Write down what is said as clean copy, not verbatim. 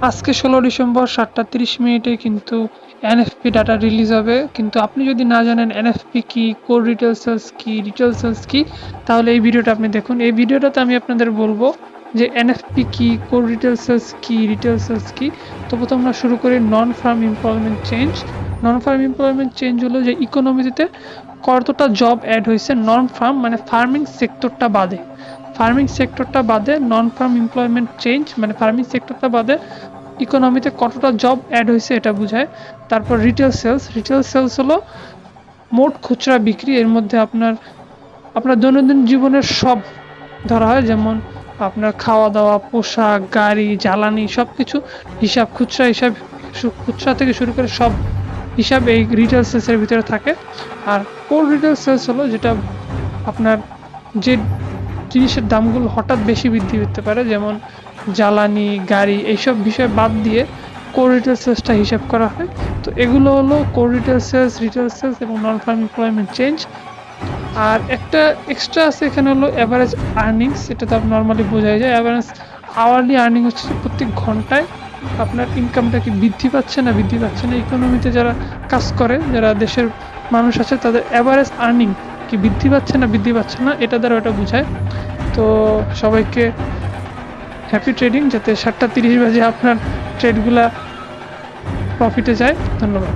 আজকে 16 ডিসেম্বর 7টা 30 মিনিটে কিন্তু এনএফপি ডাটা রিলিজ হবে। কিন্তু আপনি যদি না জানেন এনএফপি কি, কোর রিটেল সেলস কি, রিটেল সেলস কি, তাহলে এই ভিডিওটা আপনি দেখুন। এই ভিডিওটাতে আমি আপনাদের বলবো যে এনএফপি কি, কোর রিটেল সেলস কি, রিটেল সেলস কি। তো প্রথম আমরা শুরু করি নন ফার্ম এমপ্লয়মেন্ট চেঞ্জ। নন ফার্ম এমপ্লয়মেন্ট চেঞ্জ হলো যে ইকোনমিতে কতটা জব অ্যাড হয়েছে নন ফার্ম মানে ফার্মিং সেক্টরটা বাদে। ফার্মিং সেক্টরটা বাদে নন ফার্ম এমপ্লয়মেন্ট চেঞ্জ মানে ফার্মিং সেক্টরটা বাদে ইকোনমিতে কতটা জব অ্যাড হয়েছে এটা বোঝায়। তারপর রিটেল সেলস, রিটেল সেলস হলো মোট খুচরা বিক্রি। এর মধ্যে আপনার আপনার দৈনন্দিন জীবনের সব ধরা হয়, যেমন আপনার খাওয়া দাওয়া, পোশাক, গাড়ি, জ্বালানি, সব কিছু হিসাব, খুচরা হিসাব, খুচরা থেকে শুরু করে সব হিসাব এই রিটেল সেলসের ভিতরে থাকে। আর কোর রিটেল সেলস হলো যেটা আপনার যে জিনিসের দামগুলো হঠাৎ বেশি বৃদ্ধি পেতে পারে, যেমন জ্বালানি, গাড়ি, এইসব বিষয় বাদ দিয়ে কোর রিটেল সেলসটা হিসাব করা হয়। তো এগুলো হলো core retail sales, retail sales এবং নন ফার্ম এমপ্লয়মেন্ট চেঞ্জ। আর একটা এক্সট্রা আছে এখানে হলো অ্যাভারেজ আর্নিংস। এটা তো নর্মালি বোঝাই যায়। অ্যাভারেজ আওয়ারলি আর্নিং হচ্ছে প্রত্যেক ঘন্টায় আপনার ইনকামটা কি বৃদ্ধি পাচ্ছে না বৃদ্ধি পাচ্ছে না। ইকোনমিতে যারা কাজ করে, যারা দেশের মানুষ আছে, তাদের অ্যাভারেজ আর্নিং কি বৃদ্ধি পাচ্ছে না বৃদ্ধি পাচ্ছে না, এটা দ্বারা ওটা বোঝায়। তো সবাইকে হ্যাপি ট্রেডিং, যাতে 7টা 30 বাজে আপনার ট্রেডগুলা প্রফিটে যায়। ধন্যবাদ।